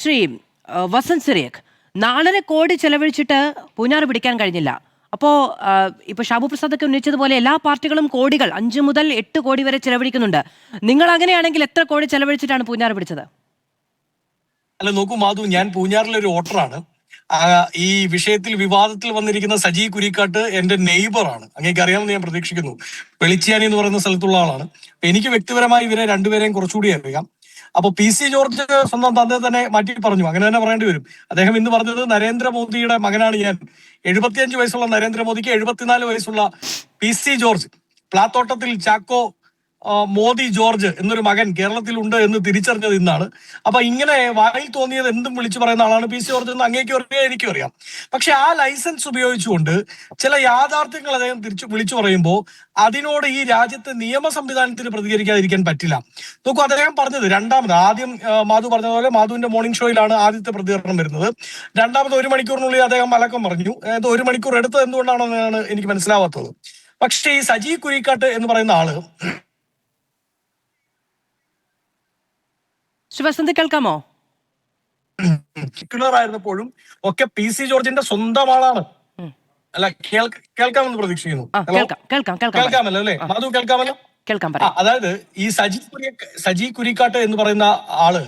ശ്രീ വസന്ത് സിറിയക് 4.5 കോടി ചെലവഴിച്ചിട്ട് പൂഞ്ഞാറ് പിടിക്കാൻ കഴിഞ്ഞില്ല. അപ്പോൾ ഇപ്പോൾ ഷാബു പ്രസാദൊക്കെ ഉന്നയിച്ചതുപോലെ എല്ലാ പാർട്ടികളും കോടികൾ 5 മുതൽ 8 കോടി വരെ ചെലവഴിക്കുന്നുണ്ട്. നിങ്ങൾ അങ്ങനെയാണെങ്കിൽ എത്ര കോടി ചെലവഴിച്ചിട്ടാണ് പൂഞ്ഞാറ് പിടിച്ചത്? അല്ല നോക്കൂ മാധു, ഞാൻ പൂഞ്ഞാറിലെ ഒരു വോട്ടറാണ്. ഈ വിഷയത്തിൽ വിവാദത്തിൽ വന്നിരിക്കുന്ന സജി കുരിക്കാട്ട് എന്റെ നെയ്ബറാണ്. അങ്ങേക്ക് അറിയാമെന്ന് ഞാൻ പ്രതീക്ഷിക്കുന്നു. വെളിച്ചിയാനി എന്ന് പറയുന്ന സ്ഥലത്തുള്ള ആളാണ്. എനിക്ക് വ്യക്തിപരമായി ഇവരെ രണ്ടുപേരെയും കുറച്ചുകൂടി അറിയാം. അപ്പൊ PC ജോർജ് സ്വന്തം തന്നെ തന്നെ മാറ്റി പറഞ്ഞു, അങ്ങനെ തന്നെ പറയേണ്ടി വരും. അദ്ദേഹം ഇന്ന് പറഞ്ഞത് നരേന്ദ്രമോദിയുടെ മകനാണ് ഞാൻ. 75 വയസ്സുള്ള നരേന്ദ്രമോദിക്ക് 74 വയസ്സുള്ള PC George, പ്ലാത്തോട്ടത്തിൽ Chacko Modi George എന്നൊരു മകൻ കേരളത്തിലുണ്ട് എന്ന് തിരിച്ചറിഞ്ഞത് ഇന്നാണ്. അപ്പൊ ഇങ്ങനെ വായിൽ തോന്നിയത് എന്തും വിളിച്ചു പറയുന്ന ആളാണ് PC ജോർജ് എന്ന് അങ്ങേക്കും അറിയാം, എനിക്കും അറിയാം. പക്ഷെ ആ ലൈസൻസ് ഉപയോഗിച്ചുകൊണ്ട് ചില യാഥാർത്ഥ്യങ്ങൾ അദ്ദേഹം വിളിച്ചു പറയുമ്പോൾ അതിനോട് ഈ രാജ്യത്തെ നിയമ സംവിധാനത്തിന് പ്രതികരിക്കാതിരിക്കാൻ പറ്റില്ല. നോക്കൂ, അദ്ദേഹം പറഞ്ഞത് ആദ്യം മാധു പറഞ്ഞതുപോലെ മാധുവിന്റെ മോർണിംഗ് ഷോയിലാണ് ആദ്യത്തെ പ്രതികരണം വരുന്നത്. രണ്ടാമത് 1 മണിക്കൂറിനുള്ളിൽ അദ്ദേഹം മലക്കം പറഞ്ഞു. 1 മണിക്കൂർ എടുത്തത് എന്തുകൊണ്ടാണെന്നാണ് എനിക്ക് മനസ്സിലാവാത്തത്. പക്ഷേ ഈ സജി കുരിക്കാട്ട് എന്ന് പറയുന്ന ആള് വസന്ത് കേൾക്കാമോ? ആയിരുന്നപ്പോഴും ഒക്കെ PC ജോർജിന്റെ സ്വന്തം ആളാണ്. അല്ല, കേൾക്കാമെന്ന് പ്രതീക്ഷിക്കുന്നു. കേൾക്കാമല്ലോ അല്ലെ മാധു? കേൾക്കാമല്ലോ. അതായത് ഈ സജി കുരിക്കാട്ട് എന്ന് പറയുന്ന ആള്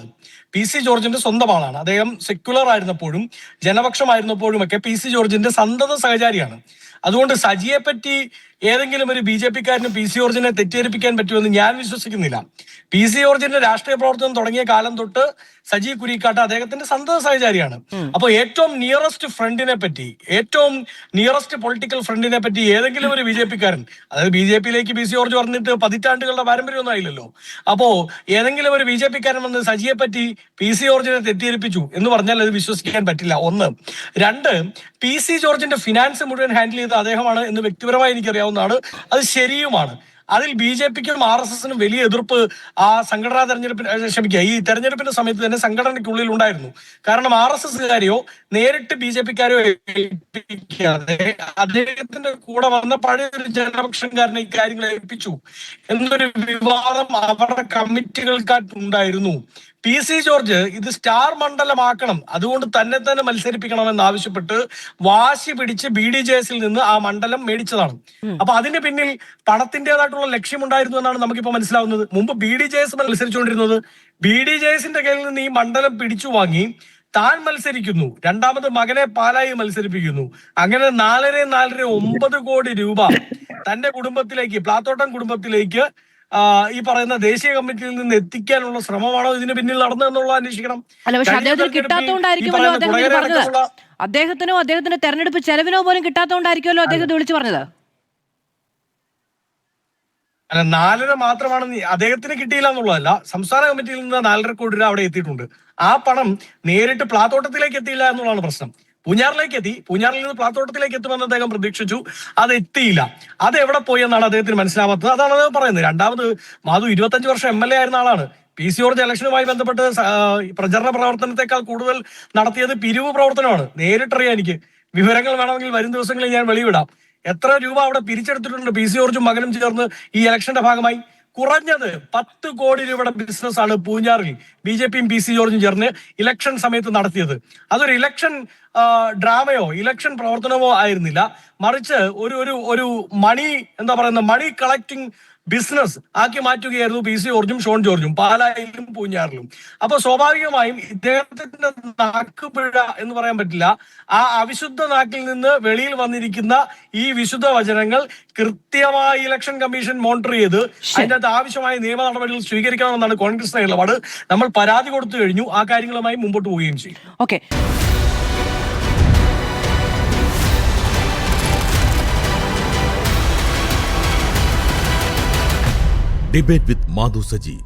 PC ജോർജിന്റെ സ്വന്തം ആളാണ്. അദ്ദേഹം സെക്യുലർ ആയിരുന്നപ്പോഴും ജനപക്ഷമായിരുന്നപ്പോഴും ഒക്കെ PC ജോർജിന്റെ സന്തത സഹചാരിയാണ്. അതുകൊണ്ട് സജിയെ പറ്റി ഏതെങ്കിലും ഒരു BJP-ക്കാരന് PC ജോർജിനെ തെറ്റിദ്ധരിപ്പിക്കാൻ പറ്റുമെന്ന് ഞാൻ വിശ്വസിക്കുന്നില്ല. PC ജോർജിന്റെ രാഷ്ട്രീയ പ്രവർത്തനം തുടങ്ങിയ കാലം തൊട്ട് സജി കുരിക്കാട്ട് അദ്ദേഹത്തിന്റെ സന്തത സഹചാരിയാണ്. അപ്പൊ ഏറ്റവും നിയറസ്റ്റ് ഫ്രണ്ടിനെ പറ്റി, ഏറ്റവും നിയറസ്റ്റ് പൊളിറ്റിക്കൽ ഫ്രണ്ടിനെ പറ്റി ഏതെങ്കിലും ഒരു BJP-ക്കാരൻ, അതായത് BJP-യിലേക്ക് PC ജോർജ് പറഞ്ഞിട്ട് പതിറ്റാണ്ടുകളുടെ പാരമ്പര്യമൊന്നും ആയില്ലല്ലോ. അപ്പോ ഏതെങ്കിലും ഒരു BJP-ക്കാരൻ വന്ന് സജിയെ പറ്റി PC ജോർജിനെ തെറ്റിദ്ധരിപ്പിച്ചു എന്ന് പറഞ്ഞാൽ അത് വിശ്വസിക്കാൻ പറ്റില്ല. 1. 2, PC ജോർജിന്റെ ഫിനാൻസ് മുഴുവൻ ഹാൻഡിൽ ചെയ്ത അദ്ദേഹമാണ് എന്ന് വ്യക്തിപരമായി എനിക്കറിയാവുന്നതാണ്. അത് ശരിയുമാണ്. അതിൽ BJP-ക്കും RSS-നും വലിയ എതിർപ്പ് ആ സംഘടനാ ഈ തെരഞ്ഞെടുപ്പിന്റെ സമയത്ത് തന്നെ സംഘടനയ്ക്കുള്ളിൽ ഉണ്ടായിരുന്നു. കാരണം RSS-കാരെയോ നേരിട്ട് BJP-ക്കാരെയോ ഏൽപ്പിക്കാതെ അദ്ദേഹത്തിന്റെ കൂടെ വന്ന പഴയൊരു ജനപക്ഷക്കാരനെ ഇക്കാര്യങ്ങൾ ഏൽപ്പിച്ചു എന്നൊരു വിവാദം അവരുടെ കമ്മിറ്റികൾക്കായിട്ടുണ്ടായിരുന്നു. PC ജോർജ് ഇത് സ്റ്റാർ മണ്ഡലമാക്കണം, അതുകൊണ്ട് തന്നെ മത്സരിപ്പിക്കണമെന്ന് ആവശ്യപ്പെട്ട് വാശി പിടിച്ച് BDJS-ൽ നിന്ന് ആ മണ്ഡലം മേടിച്ചതാണ്. അപ്പൊ അതിന് പിന്നിൽ പണത്തിൻ്റെതായിട്ടുള്ള ലക്ഷ്യമുണ്ടായിരുന്നു എന്നാണ് നമുക്കിപ്പോ മനസ്സിലാവുന്നത്. മുമ്പ് BDJS മത്സരിച്ചുകൊണ്ടിരുന്നത്. BDJS-ന്റെ കയ്യിൽ നിന്ന് ഈ മണ്ഡലം പിടിച്ചു വാങ്ങി താൻ മത്സരിക്കുന്നു, രണ്ടാമത് മകനെ പാലായി മത്സരിപ്പിക്കുന്നു. അങ്ങനെ 9 കോടി രൂപ തന്റെ കുടുംബത്തിലേക്ക്, പ്ലാത്തോട്ടം കുടുംബത്തിലേക്ക് ഈ പറയുന്ന ദേശീയ കമ്മിറ്റിയിൽ നിന്ന് എത്തിക്കാനുള്ള ശ്രമമാണോ ഇതിന് പിന്നിൽ നടന്നതെന്നുള്ള അന്വേഷിക്കണം. അദ്ദേഹത്തിനോ അദ്ദേഹത്തിന്റെ തെരഞ്ഞെടുപ്പ് ചെലവിനോ പോലും കിട്ടാത്തതുകൊണ്ടായിരിക്കുമല്ലോ അദ്ദേഹത്തെ വിളിച്ചു പറഞ്ഞത്. അല്ല, 4.5 മാത്രമാണ് അദ്ദേഹത്തിന് കിട്ടിയില്ല എന്നുള്ളതല്ല. സംസ്ഥാന കമ്മിറ്റിയിൽ നിന്ന് 4.5 കോടി രൂപ അവിടെ എത്തിയിട്ടുണ്ട്. ആ പണം നേരിട്ട് പ്ലാത്തോട്ടത്തിലേക്ക് എത്തിയില്ല എന്നുള്ളതാണ് പ്രശ്നം. പൂഞ്ഞാറിലേക്ക് എത്തി. പൂഞ്ഞാറിൽ നിന്ന് പ്ലാത്തോട്ടത്തിലേക്ക് എത്തുമെന്ന് അദ്ദേഹം പ്രതീക്ഷിച്ചു. അത് എത്തിയില്ല. അത് എവിടെ പോയി എന്നാണ് അദ്ദേഹത്തിന് മനസ്സിലാവാത്തത്. അതാണ് അദ്ദേഹം പറയുന്നത്. രണ്ടാമത് മാധു 25 വർഷം MLA ആയിരുന്ന ആളാണ്. PC ജോർജ് ഇലക്ഷനുമായി ബന്ധപ്പെട്ട് പ്രചരണ പ്രവർത്തനത്തെക്കാൾ കൂടുതൽ നടത്തിയത് പിരിവ് പ്രവർത്തനമാണ്. നേരിട്ടറിയാം എനിക്ക്. വിവരങ്ങൾ വേണമെങ്കിൽ വരും ദിവസങ്ങളിൽ ഞാൻ വെളിവിടാം. എത്ര രൂപ അവിടെ പിരിച്ചെടുത്തിട്ടുണ്ട് PC ജോർജും മകനും ചേർന്ന് ഈ ഇലക്ഷന്റെ ഭാഗമായി? കുറഞ്ഞത് 10 കോടി രൂപയുടെ ബിസിനസ്സാണ് പൂഞ്ഞാറിൽ BJP-യും PC ജോർജും ചേർന്ന് ഇലക്ഷൻ സമയത്ത് നടത്തിയത്. അതൊരു ഇലക്ഷൻ ഡ്രാമയോ ഇലക്ഷൻ പ്രവർത്തനമോ ആയിരുന്നില്ല, മറിച്ച് ഒരു മണി കളക്ടിങ് ബിസിനസ് ആക്കി മാറ്റുകയായിരുന്നു PC ജോർജും ഷോൺ ജോർജും പാലായിലും പൂഞ്ഞാറിലും. അപ്പൊ സ്വാഭാവികമായും ഇദ്ദേഹത്തിന്റെ നാക്കുപിഴ എന്ന് പറയാൻ പറ്റില്ല. ആ അവിശുദ്ധ നാക്കിൽ നിന്ന് വെളിയിൽ വന്നിരിക്കുന്ന ഈ വിശുദ്ധ വചനങ്ങൾ കൃത്യമായി ഇലക്ഷൻ കമ്മീഷൻ മോണിറ്റർ ചെയ്ത് അതിൻ്റെ അകത്ത് ആവശ്യമായ നിയമ നടപടികൾ സ്വീകരിക്കണമെന്നാണ് കോൺഗ്രസിന്റെ നിലപാട്. നമ്മൾ പരാതി കൊടുത്തു കഴിഞ്ഞു. ആ കാര്യങ്ങളുമായി മുമ്പോട്ട് പോവുകയും ചെയ്യും. Okay. Debate with Madhu Saji.